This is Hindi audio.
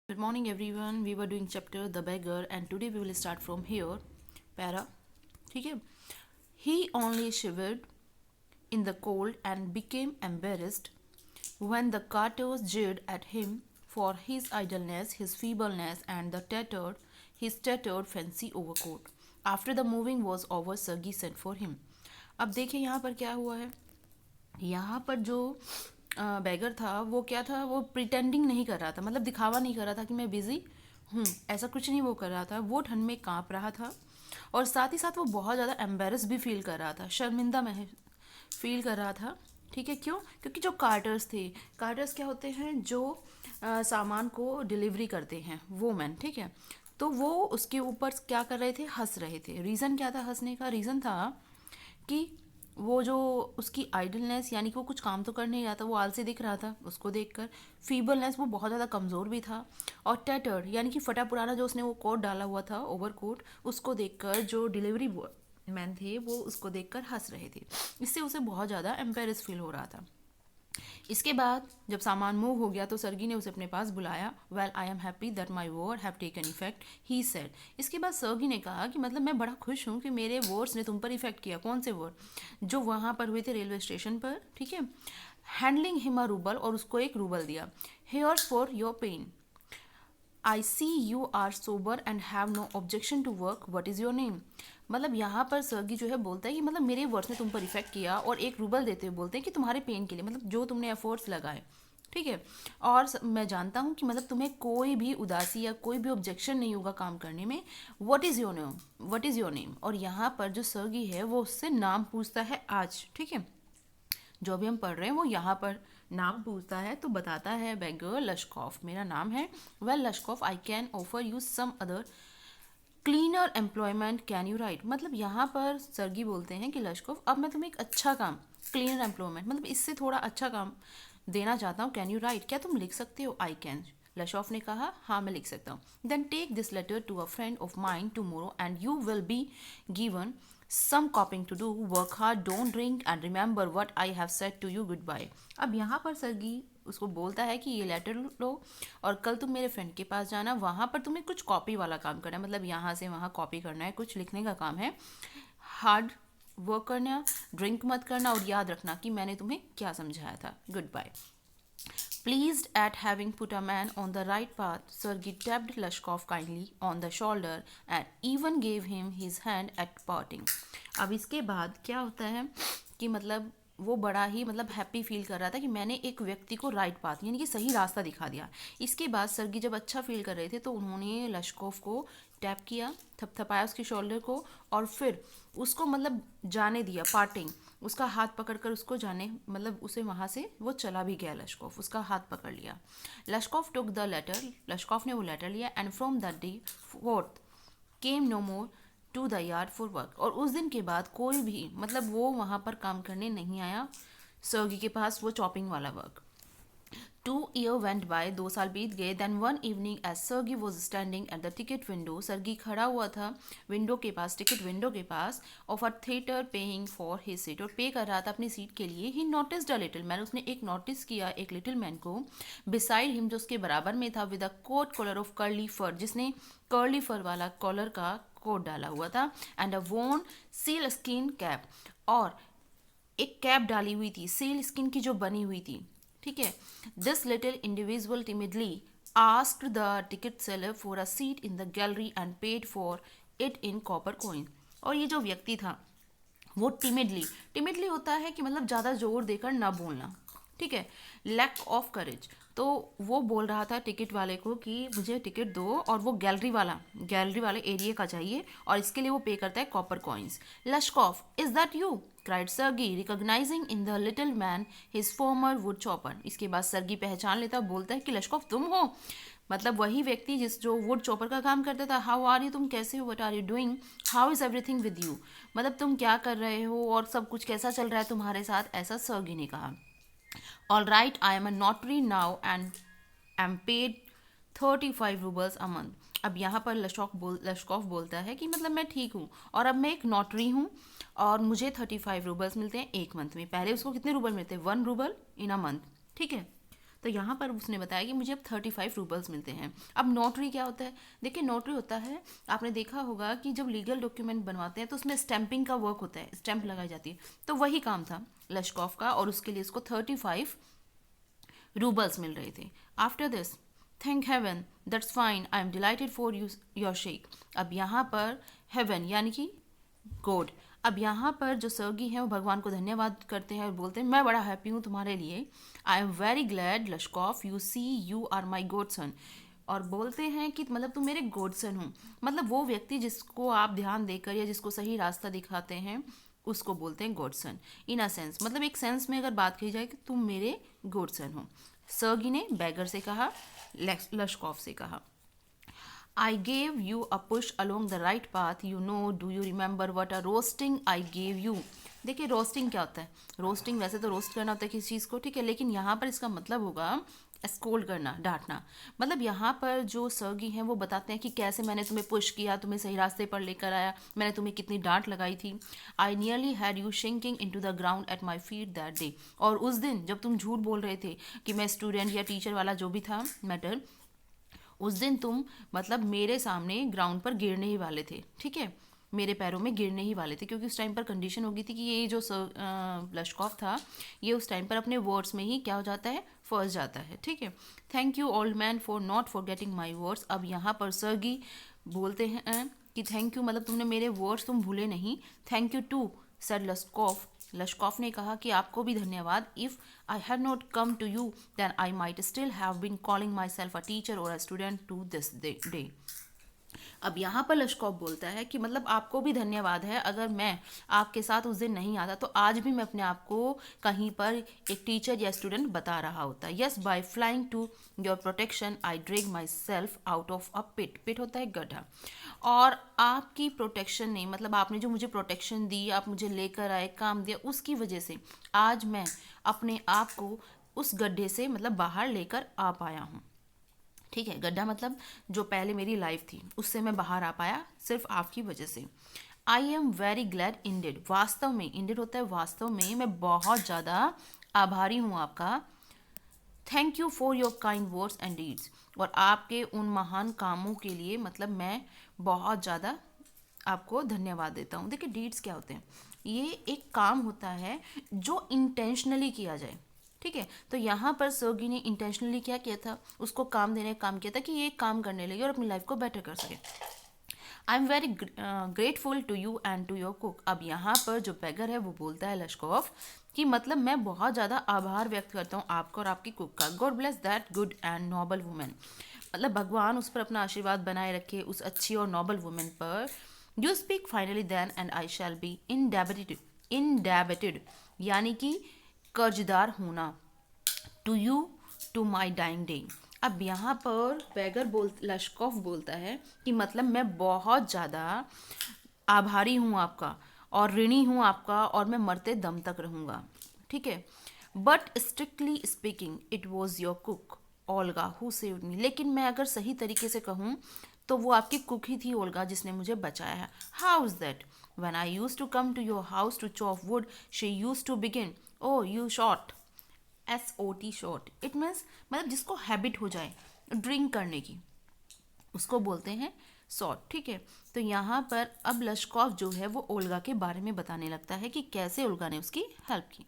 Good morning, everyone. We were doing chapter The Beggar, and today we will start from here. Para. ठीक है. He only shivered in the cold and became embarrassed when the carters jeered at him for his idleness, his feebleness, and his tattered fancy overcoat. After the moving was over, Sergei sent for him. अब देखिए यहाँ पर क्या हुआ है. यहाँ पर जो बैगर था वो क्या था, वो प्रिटेंडिंग नहीं कर रहा था, मतलब दिखावा नहीं कर रहा था कि मैं बिज़ी हूँ, ऐसा कुछ नहीं वो कर रहा था. वो ठंड में काँप रहा था और साथ ही साथ वो बहुत ज़्यादा एम्बेरस भी फील कर रहा था, शर्मिंदा में फील कर रहा था. ठीक है, क्यों? क्योंकि जो कार्टर्स थे, कार्टर्स क्या होते हैं, जो सामान को डिलीवरी करते हैं, वो मैन. ठीक है, तो वो उसके ऊपर क्या कर रहे थे, हंस रहे थे. रीज़न क्या था हंसने का? रीज़न था कि वो जो उसकी आइडलनेस, यानी कि वो कुछ काम तो कर नहीं रहा था, वो आलसी दिख रहा था उसको देखकर. फीबलनेस, वो बहुत ज़्यादा कमज़ोर भी था. और टैटर्ड, यानी कि फटा पुराना जो उसने वो कोट डाला हुआ था, ओवर कोट, उसको देखकर जो डिलीवरी मैन थे वो उसको देखकर हंस रहे थे. इससे उसे बहुत ज़्यादा एम्पेरस फील हो रहा था. इसके बाद जब सामान मूव हो गया तो सर्गी ने उसे अपने पास बुलाया. Well, I am happy that my word have taken effect, he said. इसके बाद सर्गी ने कहा कि मतलब मैं बड़ा खुश हूँ कि मेरे वर्ड्स ने तुम पर इफेक्ट किया. कौन से वर्ड? जो वहाँ पर हुए थे रेलवे स्टेशन पर. ठीक है. हैंडलिंग हिम अ रूबल, और उसको एक रूबल दिया. Here's for your pen. I see you are sober and have no objection to work, what is your name. मतलब यहाँ पर सर्गी जो है बोलता है कि मतलब मेरे वर्ड्स ने तुम पर इफेक्ट किया, और एक रूबल देते हुए बोलते हैं कि तुम्हारे पेन के लिए, मतलब जो तुमने एफर्ट्स लगाए. ठीक है. और मैं जानता हूँ कि मतलब तुम्हें कोई भी उदासी या कोई भी ऑब्जेक्शन नहीं होगा काम करने में. What is your name, what is your name. और यहाँ पर जो सर्गी है वो उससे नाम पूछता है आज. ठीक है, जो अभी हम पढ़ रहे हैं वो यहाँ पर नाम पूछता है, तो बताता है बेगर लश्कॉफ मेरा नाम है. Well Lushkoff, I can offer you some other cleaner employment, can you write. मतलब यहाँ पर सर्गी बोलते हैं कि लश्कॉफ, अब मैं तुम्हें एक अच्छा काम, क्लीनर एम्प्लॉयमेंट, मतलब इससे थोड़ा अच्छा काम देना चाहता हूँ. कैन यू राइट, क्या तुम लिख सकते हो? I can. लशॉफ ने कहा हाँ मैं लिख सकता हूँ. Then take this letter to a friend of mine tomorrow and you will be given some copying to do, work hard, don't drink and remember what I have said to you, goodbye. अब यहाँ पर सर्गी उसको बोलता है कि ये लेटर लो और कल तुम मेरे फ्रेंड के पास जाना, वहाँ पर तुम्हें कुछ कॉपी वाला काम करना है, मतलब यहाँ से वहाँ कॉपी करना है, कुछ लिखने का काम है. हार्ड वर्क करना, ड्रिंक मत करना, और याद रखना कि मैंने तुम्हें क्या समझाया था. Good bye. Pleased at having put a man on the right path, Sergei tapped Lashkov kindly on the shoulder and even gave him his hand at parting. अब इसके बाद क्या होता है कि मतलब वो बड़ा ही मतलब हैप्पी फील कर रहा था कि मैंने एक व्यक्ति को राइट पाथ, यानी कि सही रास्ता दिखा दिया. इसके बाद सर्गी जब अच्छा फील कर रहे थे तो उन्होंने लश्कोव को टैप किया, थपथपाया उसके शोल्डर को, और फिर उसको मतलब जाने दिया, पार्टिंग, उसका हाथ पकड़कर उसको जाने, मतलब उसे वहाँ से वो चला भी गया. लश्कोव उसका हाथ पकड़ लिया. लश्कोव टुक द लेटर, लश्कोव ने वो लेटर लिया. And from that day forth came no more to the yard for work. और उस दिन के बाद कोई भी मतलब वो वहाँ पर काम करने नहीं आया सर्गी के पास, वो चॉपिंग वाला वर्क. 2 years went by, 2 साल बीत गए. Then one evening as Sergei was standing at the ticket window, Sergei खड़ा हुआ था विंडो के पास, टिकट विंडो के पास, of a theatre paying for his seat, और पे कर रहा था अपनी सीट के लिए. He noticed a little man, उसने एक नोटिस किया एक लिटिल मैन को, बिसाइड हिम, जो उसके बराबर में था, with a coat collar of curly fur, जिसने कर्ली फर वाला कॉलर का कोट डाला हुआ था, एंड अ वोन सील स्किन कैप, और एक कैप डाली हुई थी सील स्किन की जो बनी हुई थी. ठीक है. This little individual timidly asked the ticket seller for a seat in the gallery and paid for it in copper coin. और ये जो व्यक्ति था वो टिमिडली, टिमिडली होता है कि मतलब ज़्यादा जोर देकर ना बोलना. ठीक है. लैक ऑफ करेज, तो वो बोल रहा था टिकट वाले को कि मुझे टिकट दो, और वो गैलरी वाले एरिया का चाहिए, और इसके लिए वो पे करता है copper coins. Lushkoff, is that you, cried Sergei, recognising in the little man his former wood chopper. इसके बाद सर्गी पहचान लेता, बोलता है कि लश्कॉफ तुम हो, मतलब वही व्यक्ति जिस जो वुड चॉपर का काम करता था. हाउ आर यू, तुम कैसे हो, what are you doing, how is everything with you, मतलब तुम क्या कर रहे हो और सब कुछ कैसा चल रहा है तुम्हारे साथ, ऐसा सर्गी ने कहा. All right, I am a notary now and am paid 35 roubles a month. अब यहाँ पर लश्कॉफ बोलता है कि मतलब मैं ठीक हूँ और अब मैं एक नॉटरी हूँ और मुझे 35 रूबल्स मिलते हैं एक मंथ में. पहले उसको कितने रूबल मिलते हैं? 1 रूबल इन अ मंथ. ठीक है. तो यहाँ पर उसने बताया कि मुझे अब 35 रूबल्स मिलते हैं। अब नोटरी क्या होता है? देखिए नोटरी होता है, आपने देखा होगा कि जब लीगल डॉक्यूमेंट बनवाते हैं तो उसमें स्टैंपिंग का वर्क होता है, स्टैंप लगाई जाती है, तो वही काम था लश्कॉफ का, और उसके लिए इसको 35 रूबल्स मिल रहे थे। After this, thank heaven, that's fine, I am delighted for you your sake. अब यहाँ पर हेवन यानी कि गॉड, अब यहाँ पर जो सर्गी हैं वो भगवान को धन्यवाद करते हैं और बोलते हैं मैं बड़ा हैप्पी हूँ तुम्हारे लिए। I am very glad Lashkov, you see you are my god son. और बोलते हैं कि मतलब तुम मेरे गॉड सन हो, मतलब वो व्यक्ति जिसको आप ध्यान देकर या जिसको सही रास्ता दिखाते हैं उसको बोलते हैं God sun. In a sense, मतलब एक सेंस में अगर बात की जाए कि तुम मेरे गॉड सन हो। सर्गी ने बैगर से कहा, लश्कॉफ से कहा। I gave you a push along the right path, you know, do you remember what a roasting I gave you? देखिए रोस्टिंग क्या होता है? रोस्टिंग वैसे तो रोस्ट करना होता है किसी चीज़ को, ठीक है, लेकिन यहाँ पर इसका मतलब होगा स्कोल्ड करना, डांटना। मतलब यहाँ पर जो सर्गी हैं वो बताते हैं कि कैसे मैंने तुम्हें पुश किया, तुम्हें सही रास्ते पर लेकर आया, मैंने तुम्हें कितनी डांट लगाई थी। I nearly had you sinking into the ground at my feet that day. और उस दिन जब तुम झूठ बोल रहे थे कि मैं स्टूडेंट या टीचर वाला जो भी था मैटर, उस दिन तुम मतलब मेरे सामने ग्राउंड पर गिरने ही वाले थे, ठीक है, मेरे पैरों में गिरने ही वाले थे, क्योंकि उस टाइम पर कंडीशन हो गई थी कि ये जो लश्कॉफ था ये उस टाइम पर अपने वर्ड्स में ही क्या हो जाता है, फंस जाता है, ठीक है। Thank you old man for not for getting my words. अब यहाँ पर सर्गी बोलते हैं कि थैंक यू, मतलब तुमने मेरे वर्ड्स तुम भूले नहीं। Thank you too sir Lashkov, Lashkov ने कहा कि आपको भी धन्यवाद। If I had not come to you then I might still have been calling myself a teacher और a student to this day. अब यहाँ पर लश्कॉफ बोलता है कि मतलब आपको भी धन्यवाद है, अगर मैं आपके साथ उस दिन नहीं आता तो आज भी मैं अपने आप को कहीं पर एक टीचर या स्टूडेंट बता रहा होता। Yes, by flying to your protection I drag myself out of a pit. Pit होता है गड्ढा। और आपकी प्रोटेक्शन ने, मतलब आपने जो मुझे प्रोटेक्शन दी, आप मुझे लेकर आए, काम दिया, उसकी वजह से आज मैं अपने आप को उस गड्ढे से मतलब बाहर लेकर आ पाया हूँ, ठीक है। गड्ढा मतलब जो पहले मेरी लाइफ थी उससे मैं बाहर आ पाया सिर्फ आपकी वजह से। आई एम वेरी ग्लैड इंडेड, वास्तव में, इंडेड होता है वास्तव में, मैं बहुत ज़्यादा आभारी हूँ आपका। Thank you for your kind words and deeds, और आपके उन महान कामों के लिए मतलब मैं बहुत ज़्यादा आपको धन्यवाद देता हूँ। देखिए डीड्स क्या होते हैं? ये एक काम होता है जो इंटेंशनली किया जाए, ठीक है। तो यहाँ पर सर्गी ने इंटेंशनली क्या किया था, उसको काम देने का काम किया था कि ये काम करने लगे और अपनी लाइफ को बेटर कर सके। I am very grateful to you and to your cook. अब यहाँ पर जो बैगर है वो बोलता है लश्कॉफ कि मतलब मैं बहुत ज़्यादा आभार व्यक्त करता हूँ आपका और आपकी कुक का। God bless that good and noble women, मतलब भगवान उस पर अपना आशीर्वाद बनाए रखे, उस अच्छी और नोबल वुमेन पर। You speak finely then and I shall be indebted यानी कि कर्जदार होना, to you to my dying day. अब यहाँ पर बैगर लश्कॉफ बोलता है कि मतलब मैं बहुत ज़्यादा आभारी हूँ आपका और ऋणी हूँ आपका और मैं मरते दम तक रहूँगा, ठीक है। But strictly speaking it was your cook Olga who saved me, लेकिन मैं अगर सही तरीके से कहूँ तो वो आपकी कुक ही थी ओल्गा जिसने मुझे बचाया है। How is that? When I used to come to your house to chop wood she used to begin, oh you sot, SOT sot, it means मतलब जिसको हैबिट हो जाए ड्रिंक करने की उसको बोलते हैं शॉट, ठीक है। तो यहाँ पर अब लश्कॉफ जो है वो ओल्गा के बारे में बताने लगता है कि कैसे ओल्गा ने उसकी हेल्प की।